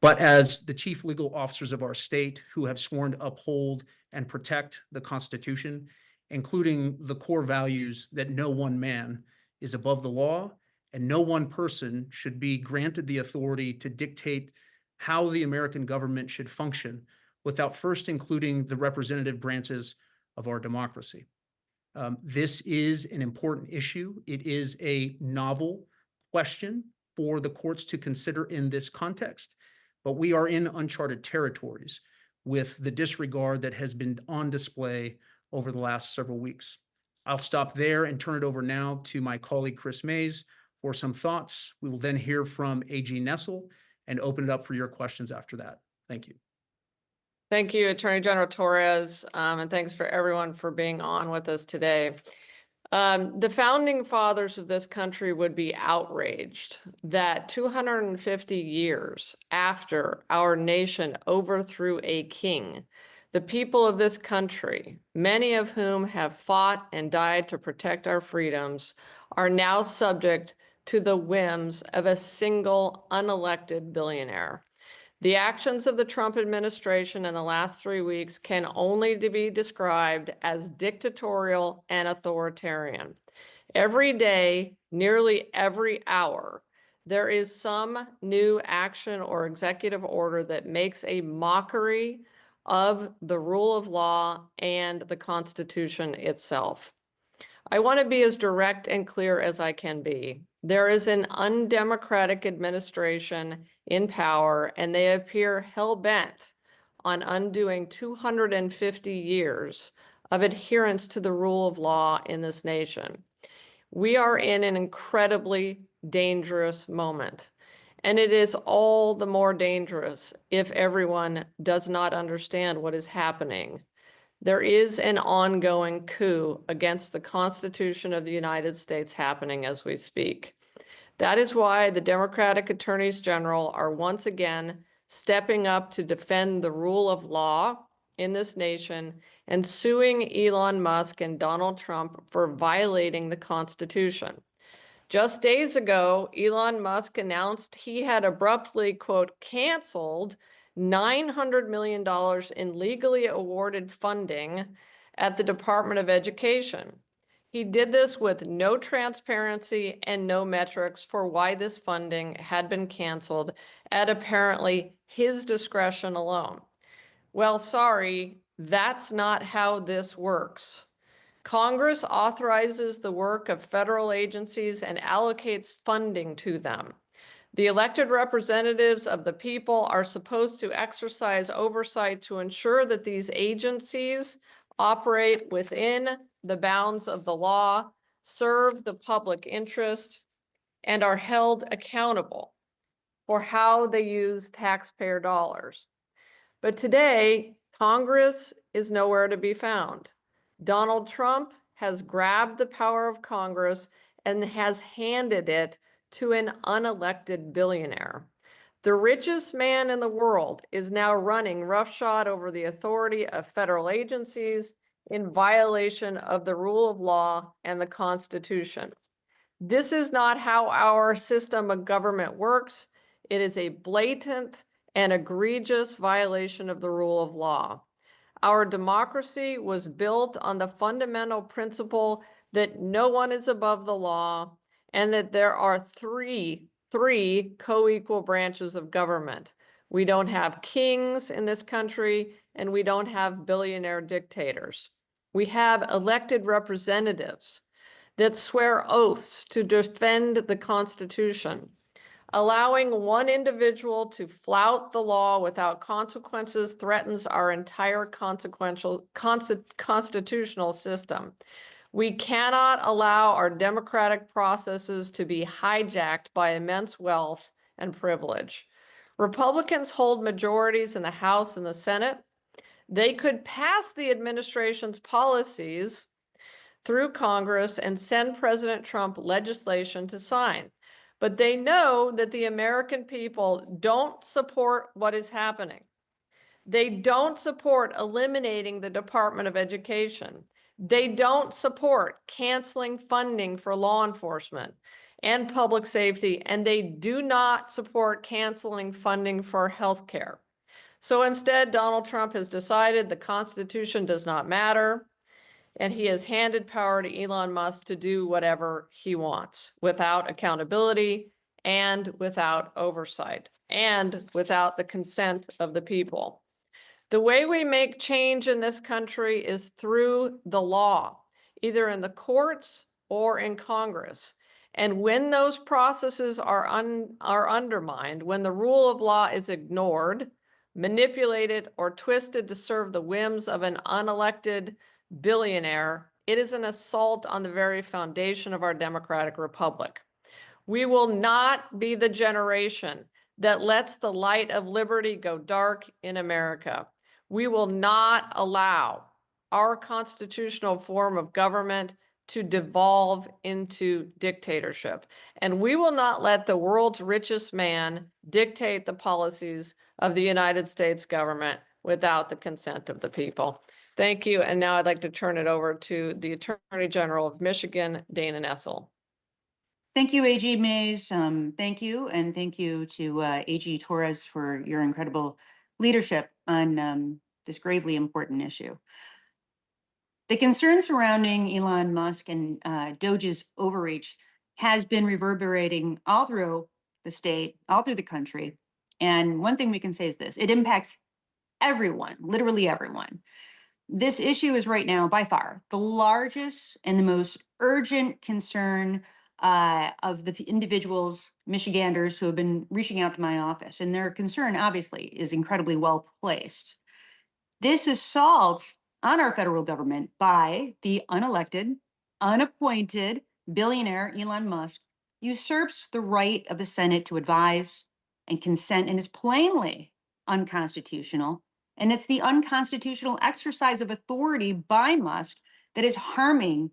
but as the chief legal officers of our state who have sworn to uphold and protect the Constitution, including the core values that no one man is above the law and no one person should be granted the authority to dictate how the American government should function without first including the representative branches of our democracy. This is an important issue. It is a novel question for the courts to consider in this context, but we are in uncharted territories with the disregard that has been on display over the last several weeks. I'll stop there and turn it over now to my colleague Chris Mays for some thoughts. We will then hear from AG Nessel and open it up for your questions after that. Thank you. Thank you, Attorney General Torres, and thanks for everyone for being on with us today. The founding fathers of this country would be outraged that 250 years after our nation overthrew a king, the people of this country, many of whom have fought and died to protect our freedoms, are now subject to the whims of a single unelected billionaire. The actions of the Trump administration in the last 3 weeks can only be described as dictatorial and authoritarian. Every day, nearly every hour, there is some new action or executive order that makes a mockery of the rule of law and the Constitution itself. I want to be as direct and clear as I can be. There is an undemocratic administration in power, and they appear hell-bent on undoing 250 years of adherence to the rule of law in this nation. We are in an incredibly dangerous moment, and it is all the more dangerous if everyone does not understand what is happening. There is an ongoing coup against the Constitution of the United States happening as we speak. That is why the Democratic attorneys general are once again stepping up to defend the rule of law in this nation and suing Elon Musk and Donald Trump for violating the Constitution. Just days ago, Elon Musk announced he had abruptly, quote, canceled $900 million in legally awarded funding at the Department of Education. He did this with no transparency and no metrics for why this funding had been canceled at apparently his discretion alone. Well, sorry, that's not how this works. Congress authorizes the work of federal agencies and allocates funding to them. The elected representatives of the people are supposed to exercise oversight to ensure that these agencies operate within the bounds of the law, serve the public interest, and are held accountable for how they use taxpayer dollars. But today, Congress is nowhere to be found. Donald Trump has grabbed the power of Congress and has handed it to an unelected billionaire. The richest man in the world is now running roughshod over the authority of federal agencies in violation of the rule of law and the Constitution. This is not how our system of government works. It is a blatant and egregious violation of the rule of law. Our democracy was built on the fundamental principle that no one is above the law and that there are three co-equal branches of government. We don't have kings in this country, and we don't have billionaire dictators. We have elected representatives that swear oaths to defend the Constitution. Allowing one individual to flout the law without consequences threatens our entire constitutional system. We cannot allow our democratic processes to be hijacked by immense wealth and privilege. Republicans hold majorities in the House and the Senate. They could pass the administration's policies through Congress and send President Trump legislation to sign. But they know that the American people don't support what is happening. They don't support eliminating the Department of Education. They don't support canceling funding for law enforcement. and public safety, and they do not support canceling funding for healthcare. So instead, Donald Trump has decided the Constitution does not matter, and he has handed power to Elon Musk to do whatever he wants without accountability and without oversight and without the consent of the people. The way we make change in this country is through the law, either in the courts or in Congress. And when those processes are undermined, when the rule of law is ignored, manipulated, or twisted to serve the whims of an unelected billionaire, it is an assault on the very foundation of our democratic republic. We will not be the generation that lets the light of liberty go dark in America. We will not allow our constitutional form of government to devolve into dictatorship. And we will not let the world's richest man dictate the policies of the United States government without the consent of the people. Thank you. And now I'd like to turn it over to the Attorney General of Michigan, Dana Nessel. Thank you, AG Mays. Thank you. And thank you to AG Torres for your incredible leadership on this gravely important issue. The concern surrounding Elon Musk and DOGE's overreach has been reverberating all through the state, all through the country. And one thing we can say is this: it impacts everyone, literally everyone. This issue is right now, by far, the largest and the most urgent concern of the individuals, Michiganders, who have been reaching out to my office. And their concern, obviously, is incredibly well placed. This assault on our federal government by the unelected, unappointed billionaire Elon Musk usurps the right of the Senate to advise and consent and is plainly unconstitutional. And it's the unconstitutional exercise of authority by Musk that is harming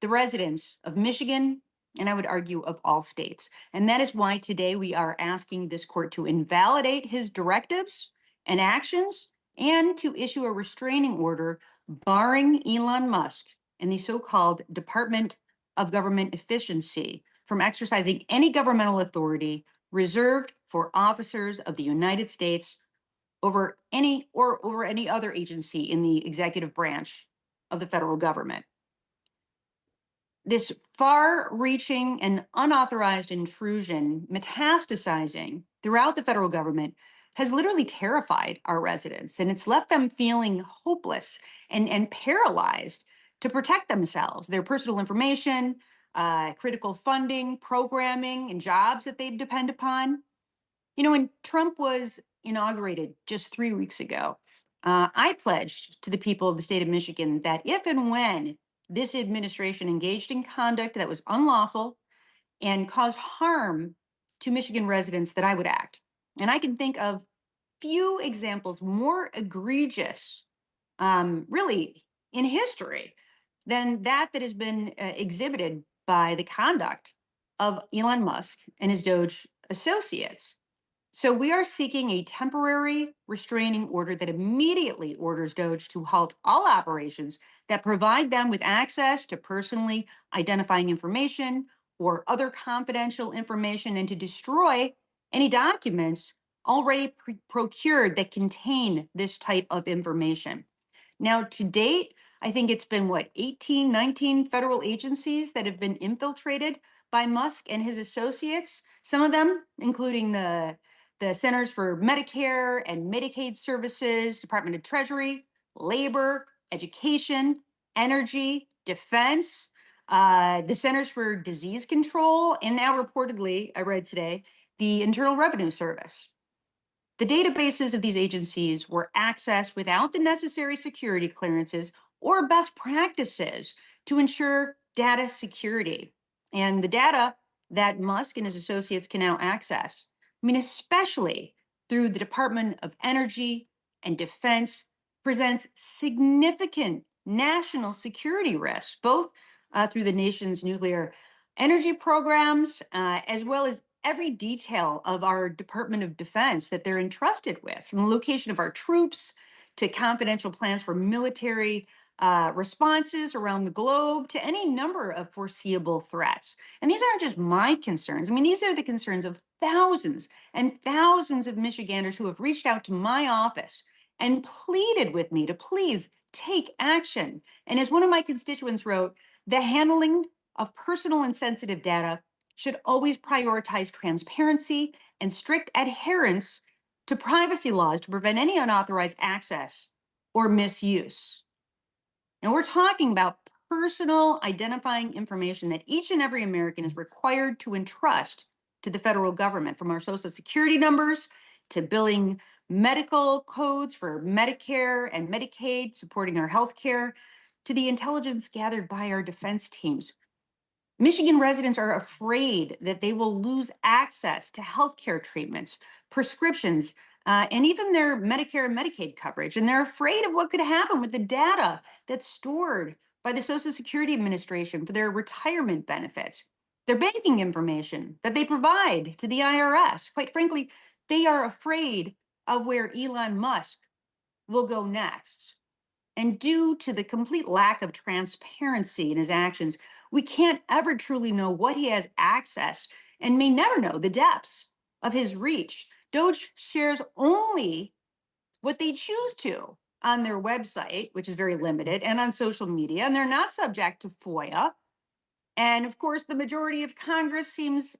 the residents of Michigan, and I would argue of all states. And that is why today we are asking this court to invalidate his directives and actions and to issue a restraining order barring Elon Musk and the so-called Department of Government Efficiency from exercising any governmental authority reserved for officers of the United States over any other agency in the executive branch of the federal government. This far-reaching and unauthorized intrusion metastasizing throughout the federal government has literally terrified our residents, and it's left them feeling hopeless and paralyzed to protect themselves, their personal information, critical funding, programming, and jobs that they depend upon. You know, when Trump was inaugurated just 3 weeks ago, I pledged to the people of the state of Michigan that if and when this administration engaged in conduct that was unlawful and caused harm to Michigan residents, that I would act. And I can think of few examples more egregious, really, in history than that has been exhibited by the conduct of Elon Musk and his DOGE associates. So we are seeking a temporary restraining order that immediately orders DOGE to halt all operations that provide them with access to personally identifying information or other confidential information, and to destroy any documents already procured that contain this type of information. Now, to date, I think it's been 18, 19 federal agencies that have been infiltrated by Musk and his associates, some of them including the Centers for Medicare and Medicaid Services, Department of Treasury, Labor, Education, Energy, Defense, the Centers for Disease Control, and now reportedly, I read today, the Internal Revenue Service. The databases of these agencies were accessed without the necessary security clearances or best practices to ensure data security. And the data that Musk and his associates can now access, I mean, especially through the Department of Energy and Defense, presents significant national security risks, both through the nation's nuclear energy programs, as well as every detail of our Department of Defense that they're entrusted with, from the location of our troops to confidential plans for military responses around the globe to any number of foreseeable threats. And these aren't just my concerns. I mean, these are the concerns of thousands and thousands of Michiganders who have reached out to my office and pleaded with me to please take action. And as one of my constituents wrote, the handling of personal and sensitive data should always prioritize transparency and strict adherence to privacy laws to prevent any unauthorized access or misuse. And we're talking about personal identifying information that each and every American is required to entrust to the federal government, from our social security numbers to billing medical codes for Medicare and Medicaid, supporting our health care, to the intelligence gathered by our defense teams. Michigan residents are afraid that they will lose access to healthcare treatments, prescriptions, and even their Medicare and Medicaid coverage. And they're afraid of what could happen with the data that's stored by the Social Security Administration for their retirement benefits, their banking information that they provide to the IRS. Quite frankly, they are afraid of where Elon Musk will go next. And due to the complete lack of transparency in his actions, we can't ever truly know what he has access and may never know the depths of his reach. DOGE shares only what they choose to on their website, which is very limited, and on social media, and they're not subject to FOIA. And of course, the majority of Congress seems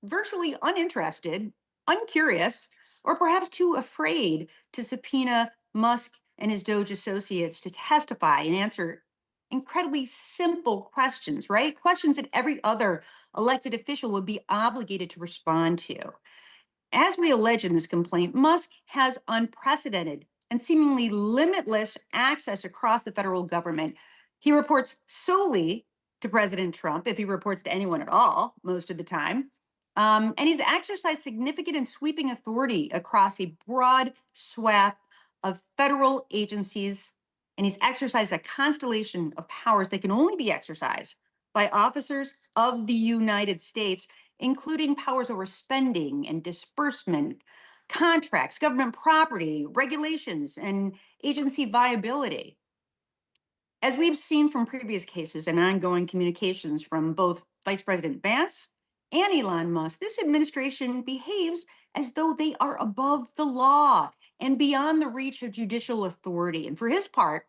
virtually uninterested, uncurious, or perhaps too afraid to subpoena Musk and his DOGE associates to testify and answer incredibly simple questions, right? Questions that every other elected official would be obligated to respond to. As we allege in this complaint, Musk has unprecedented and seemingly limitless access across the federal government. He reports solely to President Trump, if he reports to anyone at all, most of the time. And he's exercised significant and sweeping authority across a broad swath of federal agencies. And he's exercised a constellation of powers that can only be exercised by officers of the United States, including powers over spending and disbursement, contracts, government property, regulations, and agency viability. As we've seen from previous cases and ongoing communications from both Vice President Vance and Elon Musk, this administration behaves as though they are above the law and beyond the reach of judicial authority. And for his part,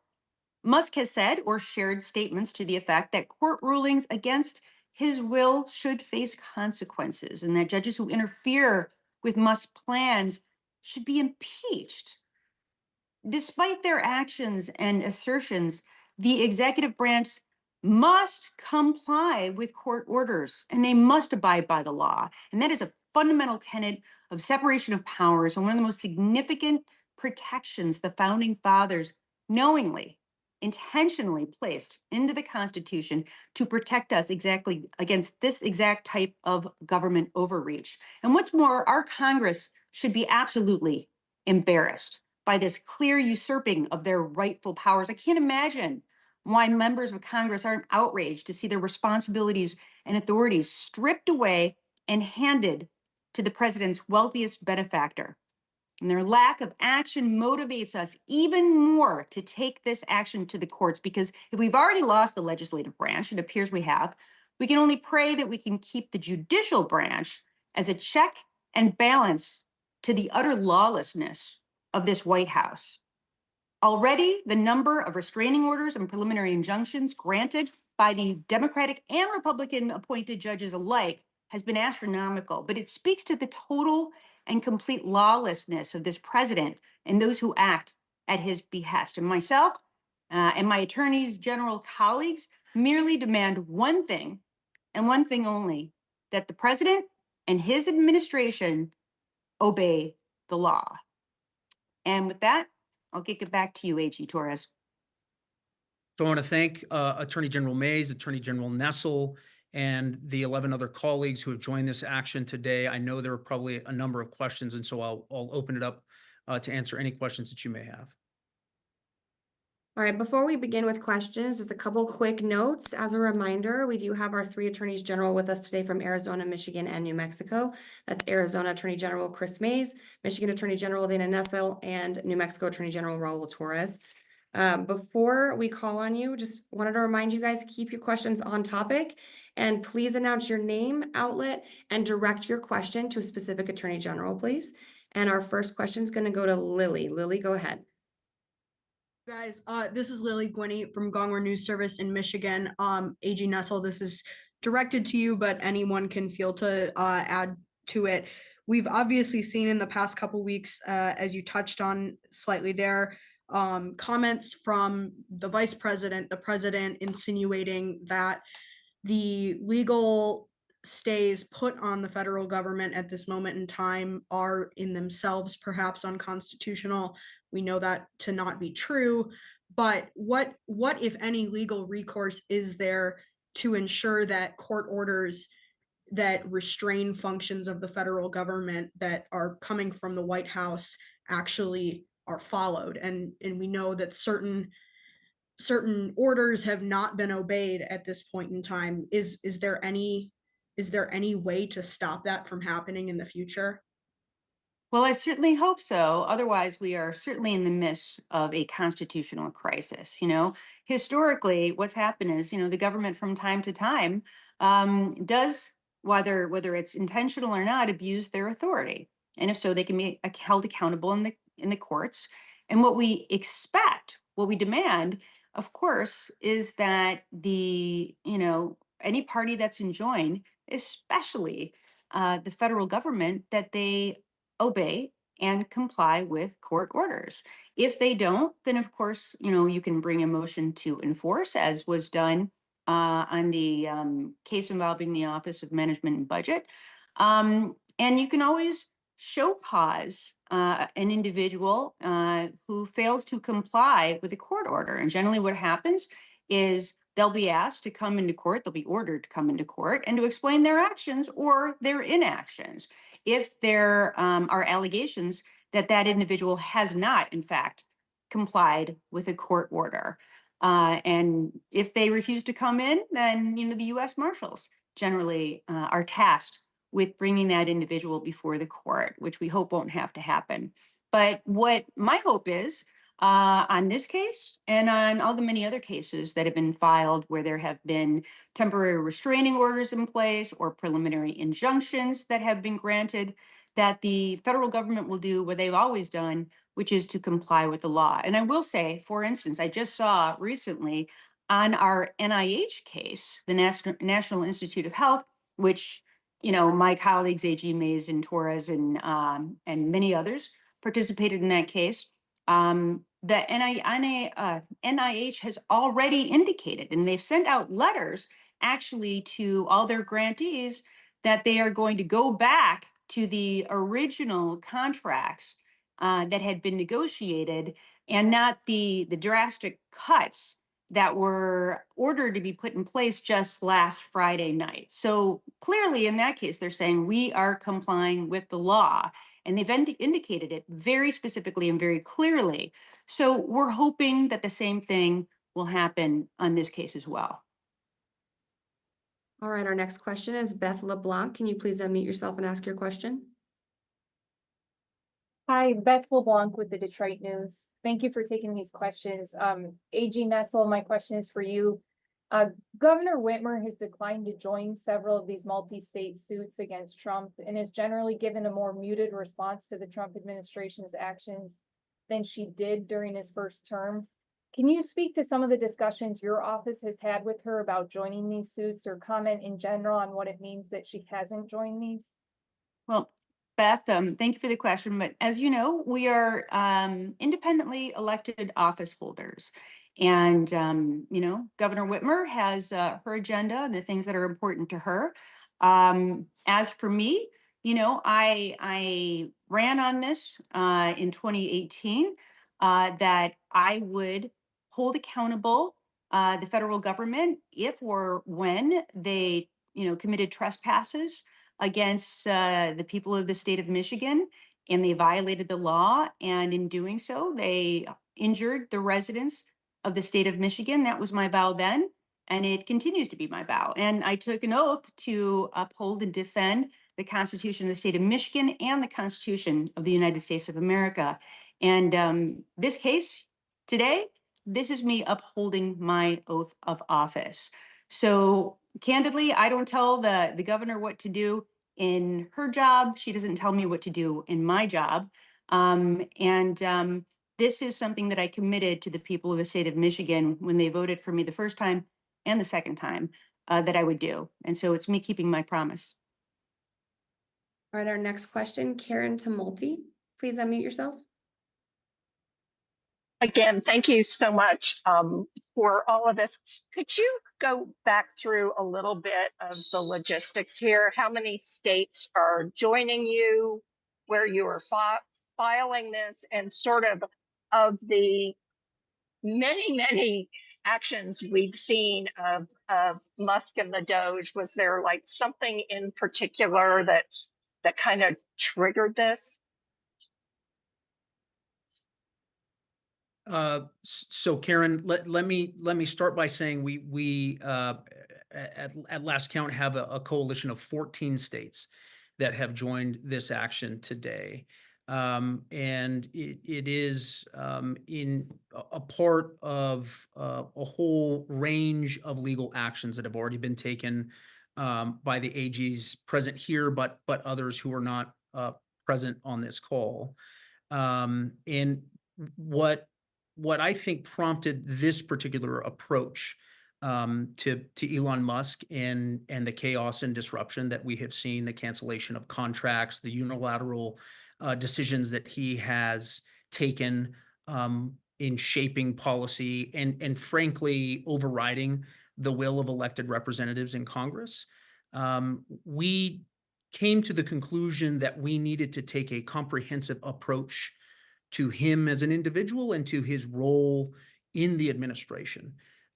Musk has said or shared statements to the effect that court rulings against his will should face consequences, and that judges who interfere with Musk's plans should be impeached. Despite their actions and assertions, the executive branch must comply with court orders and they must abide by the law. And that is a fundamental tenet of separation of powers and one of the most significant protections the founding fathers knowingly, intentionally placed into the Constitution to protect us exactly against this exact type of government overreach. And what's more, our Congress should be absolutely embarrassed by this clear usurping of their rightful powers. I can't imagine why members of Congress aren't outraged to see their responsibilities and authorities stripped away and handed to the president's wealthiest benefactor. And their lack of action motivates us even more to take this action to the courts, because if we've already lost the legislative branch, it appears we have, we can only pray that we can keep the judicial branch as a check and balance to the utter lawlessness of this White House. Already, the number of restraining orders and preliminary injunctions granted by the Democratic and Republican appointed judges alike has been astronomical, but it speaks to the total and complete lawlessness of this president and those who act at his behest. And myself and my attorneys general colleagues merely demand one thing and one thing only: that the president and his administration obey the law. And with that, I'll kick it back to you, AG Torres. So I want to thank Attorney General Mays, Attorney General Nessel, and the 11 other colleagues who have joined this action today. I know there are probably a number of questions, and so I'll open it up to answer any questions that you may have. All right, before we begin with questions, just a couple quick notes. As a reminder, we do have our 3 attorneys general with us today from Arizona, Michigan, and New Mexico. That's Arizona Attorney General Chris Mays, Michigan Attorney General Dana Nessel, and New Mexico Attorney General Raul Torres. Before we call on you, just wanted to remind you guys, keep your questions on topic and please announce your name, outlet, and direct your question to a specific Attorney General, please. And our first question is going to go to Lily. Lily, go ahead. Guys, this is Lily Gwinney from Gongwer News Service in Michigan. AG Nessel, this is directed to you, but anyone can feel to add to it. We've obviously seen in the past couple weeks, as you touched on slightly there, comments from the vice president, the president, insinuating that the legal stays put on the federal government at this moment in time are in themselves perhaps unconstitutional. We know that to not be true, but what if any legal recourse is there to ensure that court orders that restrain functions of the federal government that are coming from the White House actually are followed? And we know that certain orders have not been obeyed at this point in time. Is there any way to stop that from happening in the future? Well, I certainly hope so. Otherwise, we are certainly in the midst of a constitutional crisis. Historically, what's happened is, the government from time to time does, whether it's intentional or not, abuse their authority. And if so, they can be held accountable in the courts. And what we expect, what we demand, of course, is that any party that's enjoined, especially the federal government, that they obey and comply with court orders. If they don't, then of course, you can bring a motion to enforce, as was done on the case involving the Office of Management and Budget. And you can always show cause an individual who fails to comply with a court order. And generally what happens is they'll be asked to come into court, they'll be ordered to come into court and to explain their actions or their inactions. If there are allegations that that individual has not, in fact, complied with a court order. And if they refuse to come in, then, the U.S. Marshals generally are tasked with bringing that individual before the court, which we hope won't have to happen. But what my hope is, on this case and on all the many other cases that have been filed where there have been temporary restraining orders in place or preliminary injunctions that have been granted, that the federal government will do what they've always done, which is to comply with the law. And I will say, for instance, I just saw recently on our NIH case, the National Institute of Health, which, my colleagues, AG Mays and Torres and many others participated in that case. The NIH has already indicated, and they've sent out letters actually to all their grantees, that they are going to go back to the original contracts that had been negotiated and not the drastic cuts that were ordered to be put in place just last Friday night. So clearly in that case, they're saying we are complying with the law. And they've indicated it very specifically and very clearly. So we're hoping that the same thing will happen on this case as well. All right, our next question is Beth LeBlanc. Can you please unmute yourself and ask your question? Hi, Beth LeBlanc with the Detroit News. Thank you for taking these questions. AG Nessel, my question is for you. Governor Whitmer has declined to join several of these multi-state suits against Trump and has generally given a more muted response to the Trump administration's actions than she did during his first term. Can you speak to some of the discussions your office has had with her about joining these suits, or comment in general on what it means that she hasn't joined these? Well, Beth, thank you for the question. But as you know, we are independently elected office holders. And, Governor Whitmer has her agenda and the things that are important to her. As for me, I ran on this in 2018 that I would hold accountable the federal government if or when they, committed trespasses against the people of the state of Michigan, and they violated the law. And in doing so, they injured the residents of the state of Michigan. That was my vow then, and it continues to be my vow. And I took an oath to uphold and defend the Constitution of the state of Michigan and the Constitution of the United States of America. And this case today this is me upholding my oath of office. So candidly, I don't tell the governor what to do in her job. She doesn't tell me what to do in my job. This is something that I committed to the people of the state of Michigan when they voted for me the first time and the second time that I would do. And so it's me keeping my promise. All right, our next question, Karen Tumulty. Please unmute yourself. Again, thank you so much for all of this. Could you go back through a little bit of the logistics here? How many states are joining you, where you are filing this, and sort of the many actions we've seen of Musk and the DOGE? Was there like something in particular that kind of triggered this? So Karen, let me start by saying we at last count have a coalition of 14 states that have joined this action today. And it is in a part of a whole range of legal actions that have already been taken by the AGs present here, but others who are not present on this call. And what I think prompted this particular approach to Elon Musk and the chaos and disruption that we have seen, the cancellation of contracts, the unilateral decisions that he has taken in shaping policy and frankly overriding the will of elected representatives in Congress, we came to the conclusion that we needed to take a comprehensive approach to him as an individual and to his role in the administration.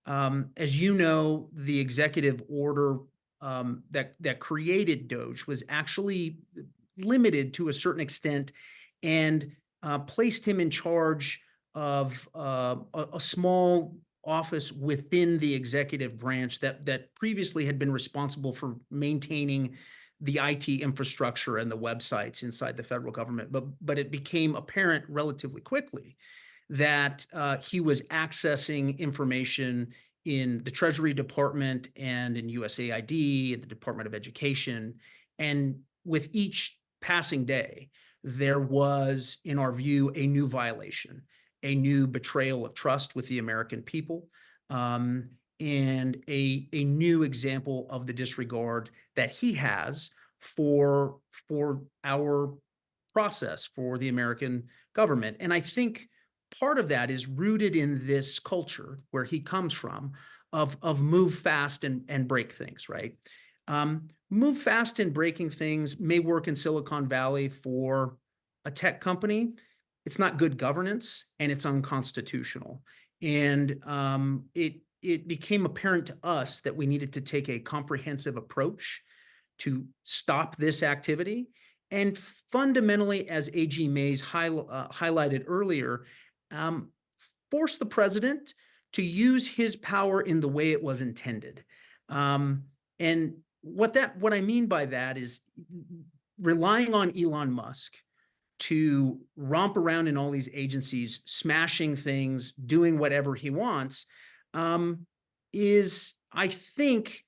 As you know, the executive order that created DOGE was actually limited to a certain extent and placed him in charge of a small office within the executive branch that previously had been responsible for maintaining the IT infrastructure and the websites inside the federal government. But it became apparent relatively quickly that he was accessing information in the Treasury Department and in USAID, and the Department of Education. And with each passing day, there was, in our view, a new violation, a new betrayal of trust with the American people, and a new example of the disregard that he has for our process, for the American government. And I think part of that is rooted in this culture where he comes from of move fast and break things, right? Move fast and breaking things may work in Silicon Valley for a tech company. It's not good governance and it's unconstitutional. And it became apparent to us that we needed to take a comprehensive approach to stop this activity. And fundamentally, as AG Mays highlighted earlier, force the president to use his power in the way it was intended. And what I mean by that is relying on Elon Musk to romp around in all these agencies, smashing things, doing whatever he wants, is, I think,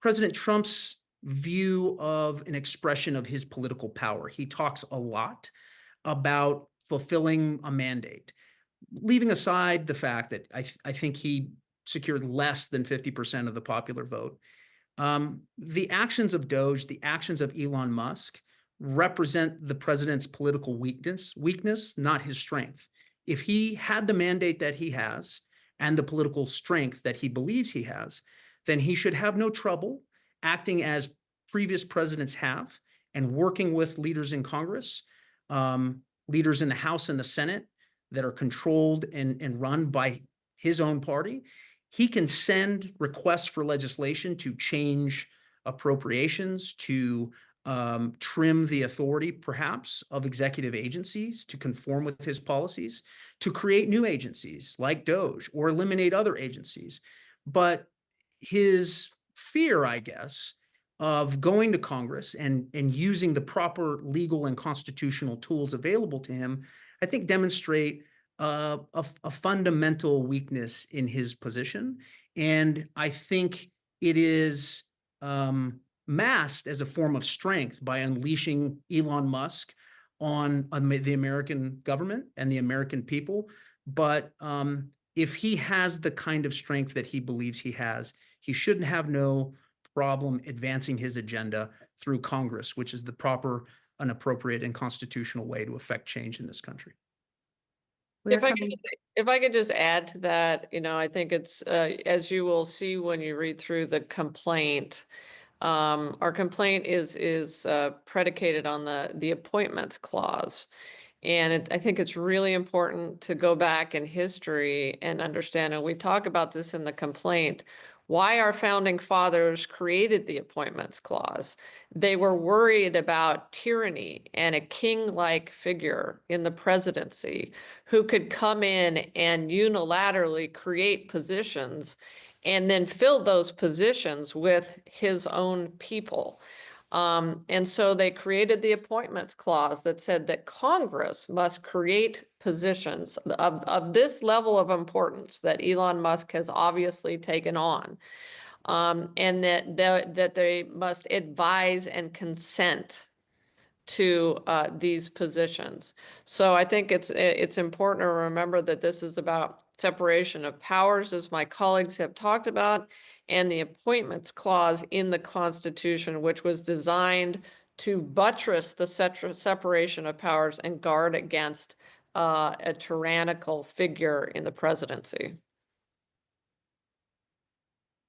President Trump's view of an expression of his political power. He talks a lot about fulfilling a mandate, leaving aside the fact that I think he secured less than 50% of the popular vote. The actions of DOGE, the actions of Elon Musk, represent the president's political weakness, not his strength. If he had the mandate that he has and the political strength that he believes he has, then he should have no trouble acting as previous presidents have and working with leaders in Congress, leaders in the House and the Senate that are controlled and run by his own party. He can send requests for legislation to change appropriations, to trim the authority, perhaps, of executive agencies to conform with his policies, to create new agencies like DOGE or eliminate other agencies. But his fear, I guess, of going to Congress and using the proper legal and constitutional tools available to him, I think demonstrate a fundamental weakness in his position. And I think it is masked as a form of strength by unleashing Elon Musk on the American government and the American people. But if he has the kind of strength that he believes he has, he shouldn't have no problem advancing his agenda through Congress, which is the proper, an appropriate, and constitutional way to affect change in this country. We are If I could, coming. if I could just add to that, I think it's, as you will see when you read through the complaint, our complaint is predicated on the appointments clause. And I think it's really important to go back in history and understand, and we talk about this in the complaint, why our founding fathers created the appointments clause. They were worried about tyranny and a king-like figure in the presidency who could come in and unilaterally create positions and then fill those positions with his own people. And so they created the appointments clause that said that Congress must create positions of this level of importance that Elon Musk has obviously taken on. And that they must advise and consent to these positions. So I think it's important to remember that this is about separation of powers, as my colleagues have talked about, and the appointments clause in the Constitution, which was designed to buttress the separation of powers and guard against a tyrannical figure in the presidency.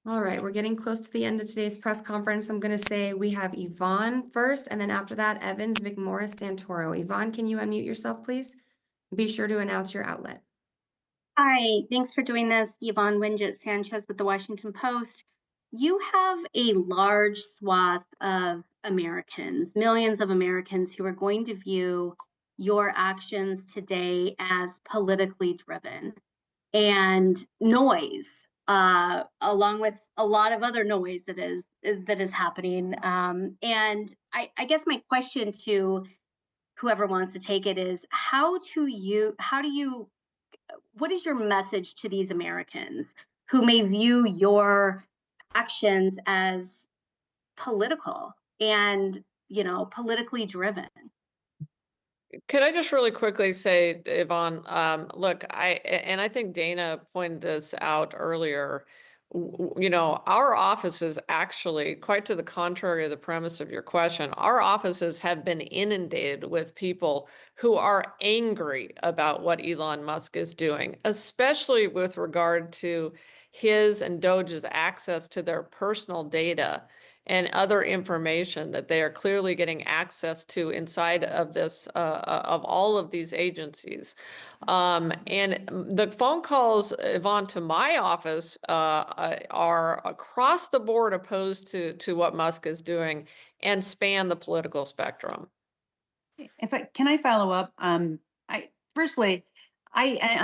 All right, we're getting close to the end of today's press conference. I'm going to say we have Yvonne first, and then after that, Evans, McMorris, Santoro. Yvonne, can you unmute yourself, please? Be sure to announce your outlet. Hi, thanks for doing this. Yvonne Winget Sanchez with the Washington Post. You have a large swath of Americans, millions of Americans who are going to view your actions today as politically driven and noise, along with a lot of other noise that is happening. And I guess my question to whoever wants to take it is, what is your message to these Americans who may view your actions as political and, politically driven? Could I just really quickly say, Yvonne, look, I think Dana pointed this out earlier. Our offices actually, quite to the contrary of the premise of your question, our offices have been inundated with people who are angry about what Elon Musk is doing, especially with regard to his and DOGE's access to their personal data and other information that they are clearly getting access to inside of this, of all of these agencies. And the phone calls, Yvonne, to my office are across the board opposed to what Musk is doing and span the political spectrum. Can I follow up? I'm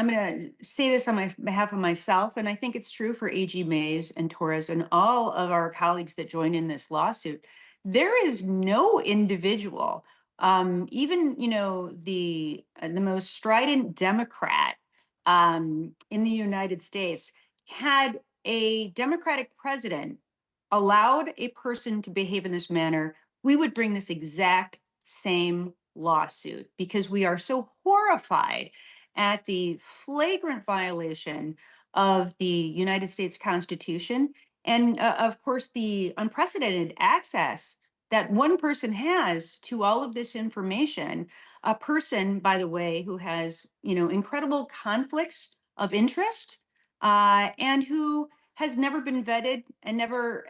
going to say this on behalf of myself, and I think it's true for AG Mays and Torres and all of our colleagues that joined in this lawsuit. There is no individual, even the most strident Democrat in the United States, had a Democratic president allowed a person to behave in this manner, we would bring this exact same lawsuit because we are so horrified at the flagrant violation of the United States Constitution and, of course, the unprecedented access that one person has to all of this information. A person, by the way, who has, incredible conflicts of interest and who has never been vetted and never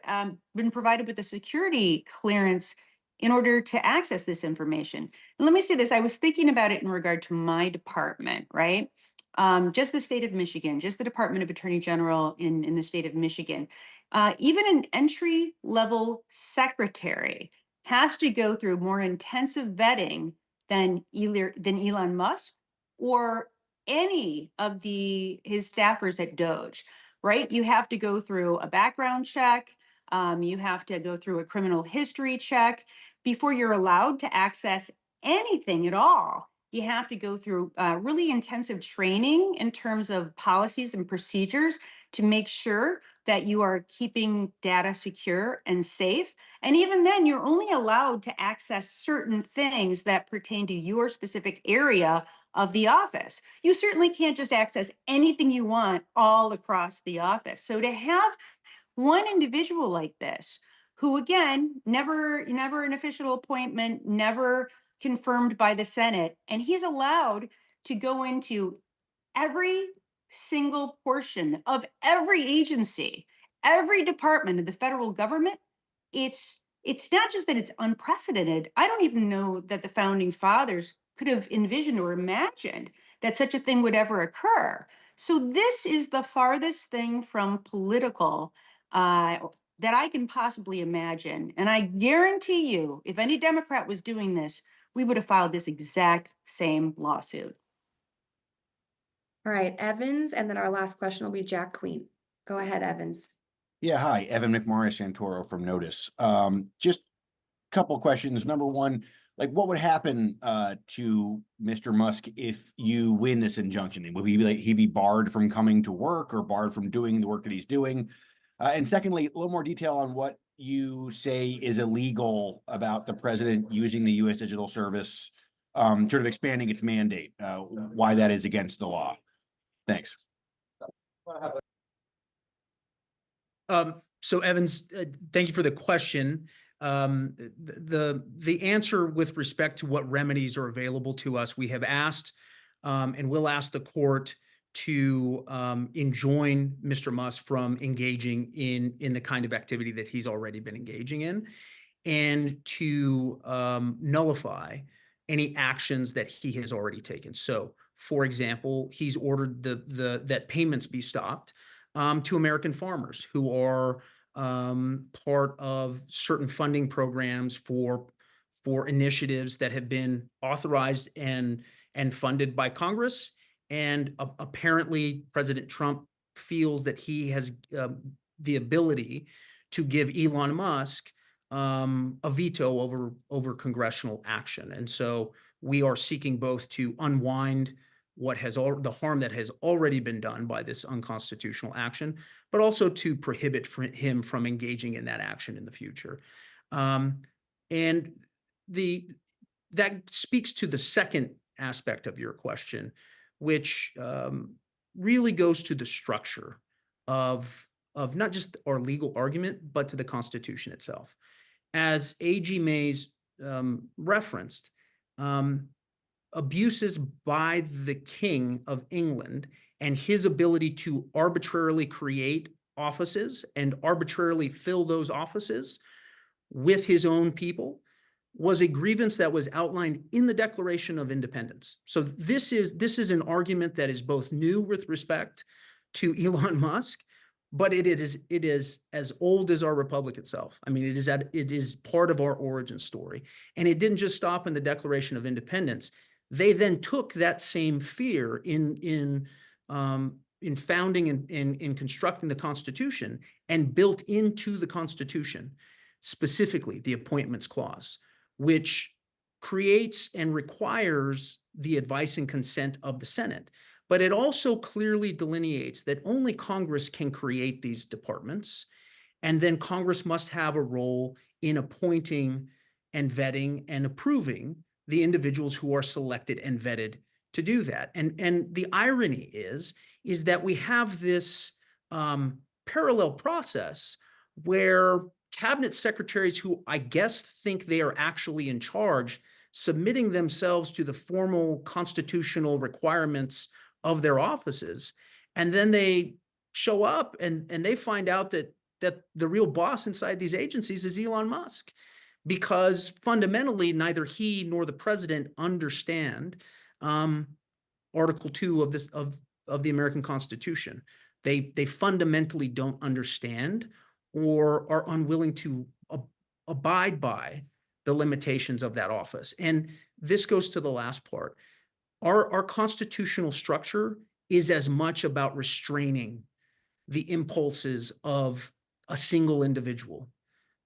been provided with a security clearance in order to access this information. And let me say this, I was thinking about it in regard to my department, right? Just the state of Michigan, just the Department of Attorney General in the state of Michigan. Even an entry-level secretary has to go through more intensive vetting than Elon Musk or any of his staffers at DOGE, right? You have to go through a background check. You have to go through a criminal history check before you're allowed to access anything at all. you have to go through really intensive training in terms of policies and procedures to make sure that you are keeping data secure and safe. And even then, you're only allowed to access certain things that pertain to your specific area of the office. You certainly can't just access anything you want all across the office. So to have one individual like this, who again, never an official appointment, never confirmed by the Senate, and he's allowed to go into every single portion of every agency, every department of the federal government. It's not just that it's unprecedented. I don't even know that the founding fathers could have envisioned or imagined that such a thing would ever occur. So this is the farthest thing from political that I can possibly imagine. And I guarantee you, if any Democrat was doing this, we would have filed this exact same lawsuit. All right, Evans, and then our last question will be Jack Queen. Go ahead, Evans. Yeah, hi, Evan McMorris Santoro from Notice. Just a couple questions. Number one, like what would happen to Mr. Musk if you win this injunction? Would he be barred from coming to work or barred from doing the work that he's doing? And secondly, a little more detail on what you say is illegal about the president using the U.S. Digital Service, sort of expanding its mandate, why that is against the law. Thanks. So Evans, thank you for the question. The answer with respect to what remedies are available to us, we have asked and will ask the court to enjoin Mr. Musk from engaging in the kind of activity that he's already been engaging in, and to nullify any actions that he has already taken. So, for example, he's ordered that payments be stopped to American farmers who are part of certain funding programs for initiatives that have been authorized and funded by Congress. And apparently, President Trump feels that he has the ability to give Elon Musk a veto over congressional action. And so we are seeking both to unwind the harm that has already been done by this unconstitutional action, but also to prohibit him from engaging in that action in the future. And that speaks to the second aspect of your question, which really goes to the structure of not just our legal argument, but to the Constitution itself. As A.G. Mays referenced, abuses by the King of England and his ability to arbitrarily create offices and arbitrarily fill those offices with his own people was a grievance that was outlined in the Declaration of Independence. So this is an argument that is both new with respect to Elon Musk, but it is as old as our republic itself. I mean, it is part of our origin story, and it didn't just stop in the Declaration of Independence. They then took that same fear in founding and in constructing the Constitution and built into the Constitution, specifically the Appointments Clause, which creates and requires the advice and consent of the Senate. But it also clearly delineates that only Congress can create these departments, and then Congress must have a role in appointing and vetting and approving the individuals who are selected and vetted to do that. And the irony is that we have this parallel process where cabinet secretaries who I guess think they are actually in charge, submitting themselves to the formal constitutional requirements of their offices, and then they show up and they find out that the real boss inside these agencies is Elon Musk, because fundamentally neither he nor the president understand Article 2 of the American Constitution. They fundamentally don't understand or are unwilling to abide by the limitations of that office. And this goes to the last part. Our constitutional structure is as much about restraining the impulses of a single individual,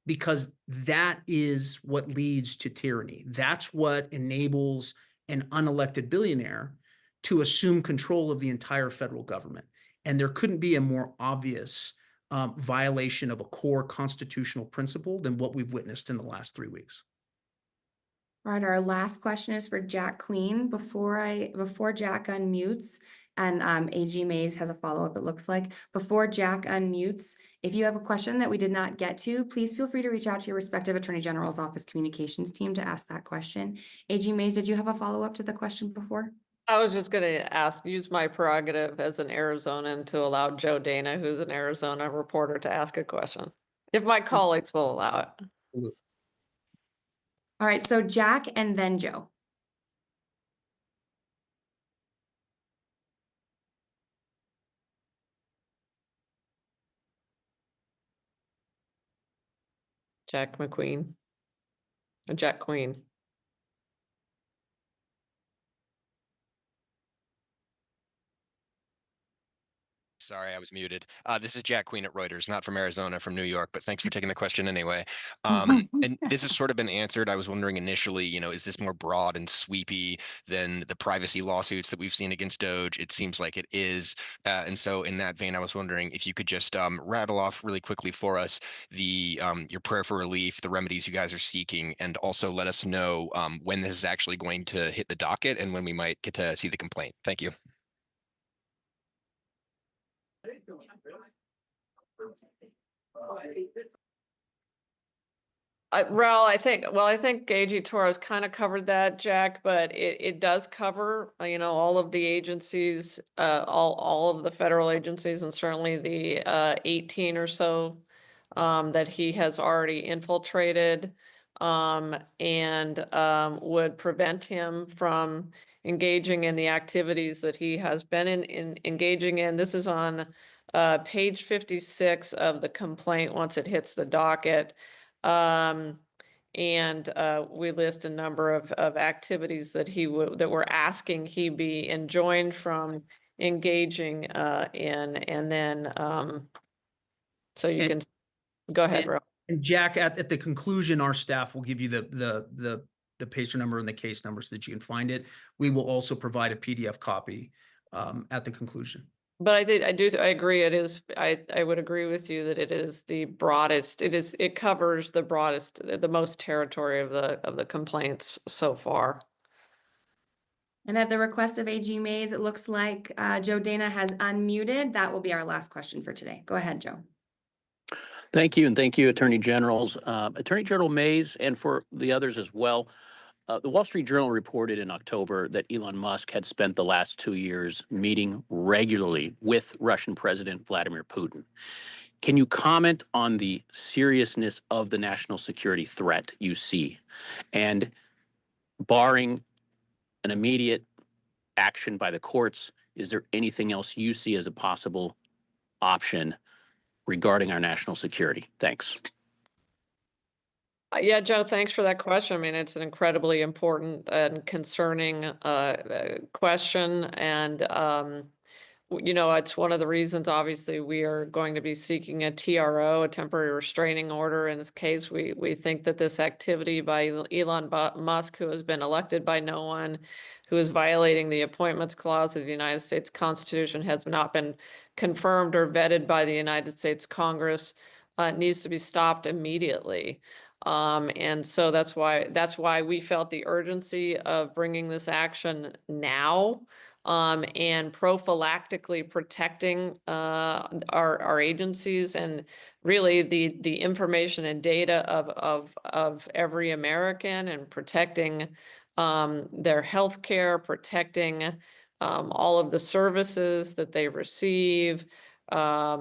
because that is what leads to tyranny. That's what enables an unelected billionaire to assume control of the entire federal government. And there couldn't be a more obvious violation of a core constitutional principle than what we've witnessed in the last 3 weeks. All right, our last question is for Jack Queen. Before Jack unmutes, and AG Mays has a follow-up, it looks like. Before Jack unmutes, if you have a question that we did not get to, please feel free to reach out to your respective Attorney General's office communications team to ask that question. AG Mays, did you have a follow-up to the question before? I was just gonna use my prerogative as an Arizonan to allow Joe Dana, who's an Arizona reporter, to ask a question, if my colleagues will allow it. All right, so Jack and then Joe. Jack McQueen. Or Jack Queen. Sorry, I was muted. This is Jack Queen at Reuters, not from Arizona, from New York, but thanks for taking the question anyway. And this has sort of been answered. I was wondering initially, is this more broad and sweepy than the privacy lawsuits that we've seen against DOGE? It seems like it is. And so in that vein, I was wondering if you could just rattle off really quickly for us your prayer for relief, the remedies you guys are seeking, and also let us know when this is actually going to hit the docket and when we might get to see the complaint. Thank you. I think AG Torres kind of covered that, Jack, but it does cover, all of the agencies, all of the federal agencies, and certainly the 18 or so that he has already infiltrated and would prevent him from engaging in the activities that he has been engaging in. This is on page 56 of the complaint once it hits the docket. And we list a number of activities that that we're asking he be enjoined from engaging in, and then so you can go ahead, bro. And Jack, at the conclusion, our staff will give you the PACER number and the case number so that you can find it. We will also provide a PDF copy at the conclusion. But I agree. It is. I would agree with you that it is the broadest. It covers the broadest, the most territory of the complaints so far. And at the request of AG Mays, it looks like Joe Dana has unmuted. That will be our last question for today. Go ahead, Joe. Thank you, and thank you, Attorney Generals. Attorney General Mays, and for the others as well. The Wall Street Journal reported in October that Elon Musk had spent the last 2 years meeting regularly with Russian President Vladimir Putin. Can you comment on the seriousness of the national security threat you see? And barring an immediate action by the courts, is there anything else you see as a possible option regarding our national security? Thanks. Yeah, Joe, thanks for that question. I mean, it's an incredibly important and concerning question. And, it's one of the reasons, obviously, we are going to be seeking a TRO, a temporary restraining order. In this case, we think that this activity by Elon Musk, who has been elected by no one, who is violating the Appointments Clause of the United States Constitution, has not been confirmed or vetted by the United States Congress, needs to be stopped immediately. And so that's why we felt the urgency of bringing this action now, and prophylactically protecting our agencies and really the information and data of every American, and protecting their health care, protecting all of the services that they receive,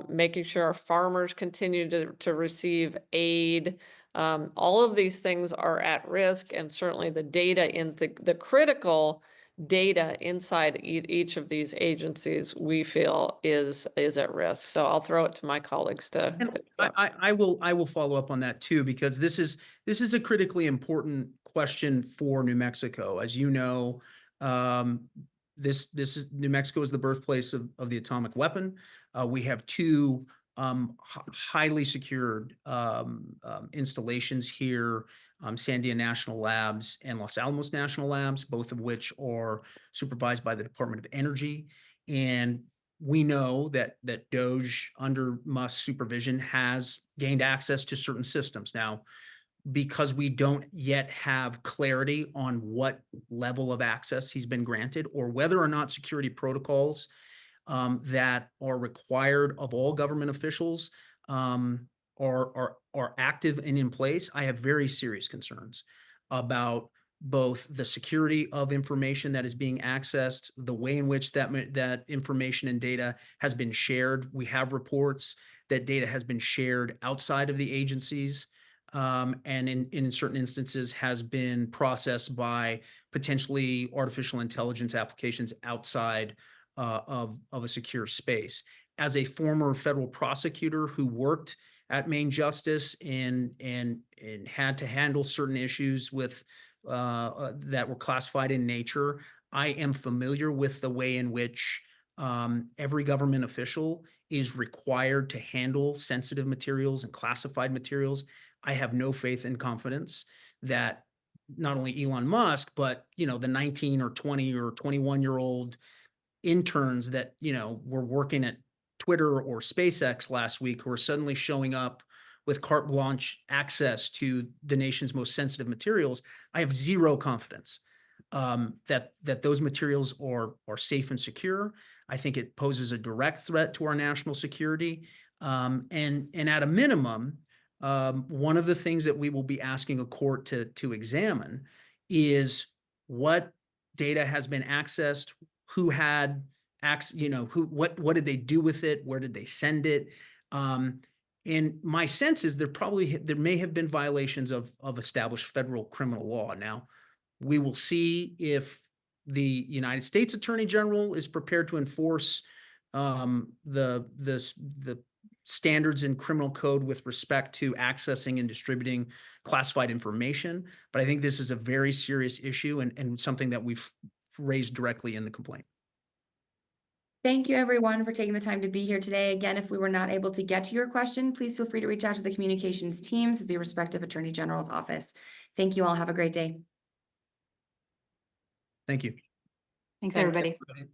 making sure our farmers continue to receive aid. All of these things are at risk, and certainly the data in the critical data inside each of these agencies we feel is at risk. So I'll throw it to my colleagues to. I will follow up on that too, because this is a critically important question for New Mexico. As you know, this is New Mexico is the birthplace of the atomic weapon. We have two highly secured installations here Sandia National Labs and Los Alamos National Labs, both of which are supervised by the Department of Energy. And we know that DOGE, under Musk's supervision, has gained access to certain systems. Now, because we don't yet have clarity on what level of access he's been granted, or whether or not security protocols that are required of all government officials are active and in place, I have very serious concerns about both the security of information that is being accessed, the way in which that information and data has been shared. We have reports that data has been shared outside of the agencies, and in certain instances has been processed by potentially artificial intelligence applications outside of a secure space. As a former federal prosecutor who worked at Maine Justice and had to handle certain issues with that were classified in nature, I am familiar with the way in which every government official is required to handle sensitive materials and classified materials. I have no faith and confidence that not only Elon Musk, but the 19 or 20 or 21-year-old interns that were working at Twitter or SpaceX last week, who are suddenly showing up with carte blanche access to the nation's most sensitive materials. I have zero confidence that those materials are safe and secure. I think it poses a direct threat to our national security. And at a minimum, one of the things that we will be asking a court to examine is what data has been accessed, who had what did they do with it, where did they send it, and my sense is there may have been violations of established federal criminal law. Now, we will see if the United States Attorney General is prepared to enforce the standards in criminal code with respect to accessing and distributing classified information. But I think this is a very serious issue and something that we've raised directly in the complaint. Thank you, everyone, for taking the time to be here today. Again, if we were not able to get to your question, please feel free to reach out to the communications teams of the respective Attorney General's office. Thank you all. Have a great day. Thank you. Thanks, Thank you. everybody. Everybody.